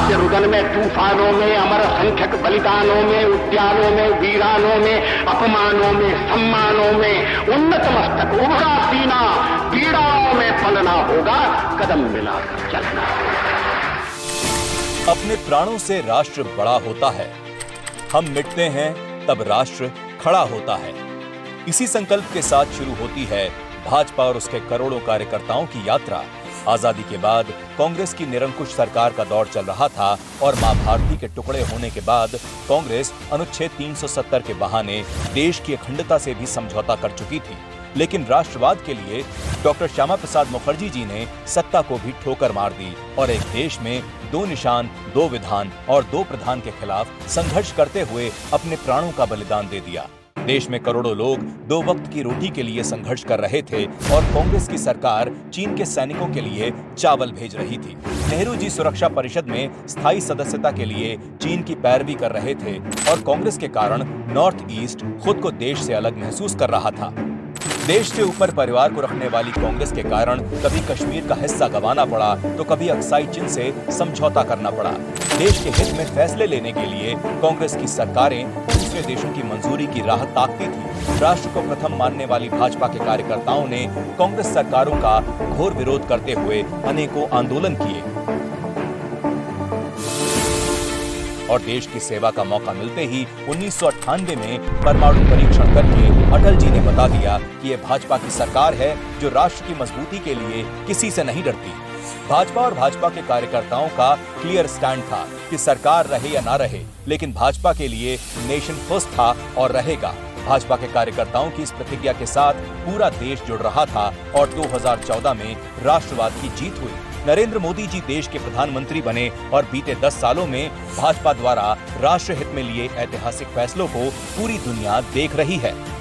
महाकाव्य रुदन में, तूफानों में, अमर असंख्यक बलिदानों में, उद्यानों में, वीरानों में, अपमानों में, सम्मानों में, उन्नत मस्तक, उभरा सीना, पीड़ाओं में पलना होगा, कदम मिलाकर चलना होगा। अपने प्राणों से राष्ट्र बड़ा होता है, हम मिटते हैं तब राष्ट्र खड़ा होता है। इसी संकल्प के साथ शुरू होती है भाजपा और उसके करोड़ों कार्यकर्ताओं की यात्रा। आजादी के बाद कांग्रेस की निरंकुश सरकार का दौर चल रहा था और मां भारती के टुकड़े होने के बाद कांग्रेस अनुच्छेद 370 के बहाने देश की अखंडता से भी समझौता कर चुकी थी। लेकिन राष्ट्रवाद के लिए डॉक्टर श्यामा प्रसाद मुखर्जी जी ने सत्ता को भी ठोकर मार दी और एक देश में दो निशान, दो विधान और दो प्रधान के खिलाफ संघर्ष करते हुए अपने प्राणों का बलिदान दे दिया। देश में करोड़ों लोग दो वक्त की रोटी के लिए संघर्ष कर रहे थे और कांग्रेस की सरकार चीन के सैनिकों के लिए चावल भेज रही थी। नेहरू जी सुरक्षा परिषद में स्थायी सदस्यता के लिए चीन की पैरवी कर रहे थे और कांग्रेस के कारण नॉर्थ ईस्ट खुद को देश से अलग महसूस कर रहा था। देश के ऊपर परिवार को रखने वाली कांग्रेस के कारण कभी कश्मीर का हिस्सा गंवाना पड़ा तो कभी अक्साई चीन से समझौता करना पड़ा। देश के हित में फैसले लेने के लिए कांग्रेस की सरकारें दूसरे देशों की मंजूरी की राह ताकती थी। राष्ट्र को प्रथम मानने वाली भाजपा के कार्यकर्ताओं ने कांग्रेस सरकारों का घोर विरोध करते हुए अनेकों आंदोलन किए और देश की सेवा का मौका मिलते ही 1998 में परमाणु परीक्षण करके अटल जी ने बता दिया कि यह भाजपा की सरकार है जो राष्ट्र की मजबूती के लिए किसी से नहीं डरती। भाजपा और भाजपा के कार्यकर्ताओं का क्लियर स्टैंड था कि सरकार रहे या ना रहे, लेकिन भाजपा के लिए नेशन फर्स्ट था और रहेगा। भाजपा के कार्यकर्ताओं की इस प्रतिज्ञा के साथ पूरा देश जुड़ रहा था और 2014 में राष्ट्रवाद की जीत हुई। नरेंद्र मोदी जी देश के प्रधानमंत्री बने और बीते 10 सालों में भाजपा द्वारा राष्ट्र हित में लिए ऐतिहासिक फैसलों को पूरी दुनिया देख रही है।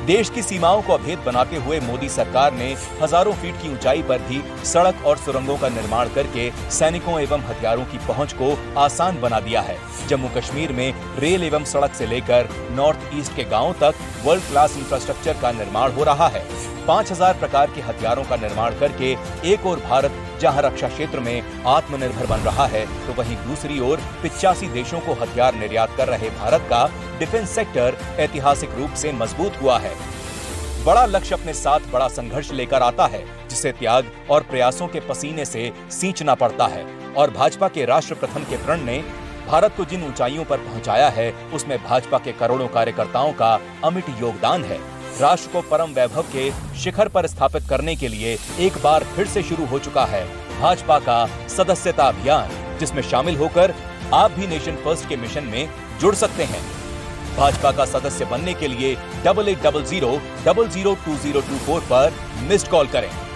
देश की सीमाओं को अभेद बनाते हुए मोदी सरकार ने हजारों फीट की ऊंचाई पर भी सड़क और सुरंगों का निर्माण करके सैनिकों एवं हथियारों की पहुंच को आसान बना दिया है। जम्मू कश्मीर में रेल एवं सड़क से लेकर नॉर्थ ईस्ट के गांवों तक वर्ल्ड क्लास इंफ्रास्ट्रक्चर का निर्माण हो रहा है। 5000 प्रकार के हथियारों का निर्माण करके एक ओर भारत जहां रक्षा क्षेत्र में आत्मनिर्भर बन रहा है तो वहीं दूसरी ओर 85 देशों को हथियार निर्यात कर रहे भारत का डिफेंस सेक्टर ऐतिहासिक रूप से मजबूत हुआ है। बड़ा लक्ष्य अपने साथ बड़ा संघर्ष लेकर आता है जिसे त्याग और प्रयासों के पसीने से सींचना पड़ता है और भाजपा के राष्ट्र प्रथम के प्रण ने भारत को जिन ऊंचाइयों पर पहुंचाया है उसमें भाजपा के करोड़ों कार्यकर्ताओं का अमिट योगदान है। राष्ट्र को परम वैभव के शिखर पर स्थापित करने के लिए एक बार फिर से शुरू हो चुका है भाजपा का सदस्यता अभियान, जिसमें शामिल होकर आप भी नेशन फर्स्ट के मिशन में जुड़ सकते हैं। भाजपा का सदस्य बनने के लिए 8800002024 पर मिस्ड कॉल करें।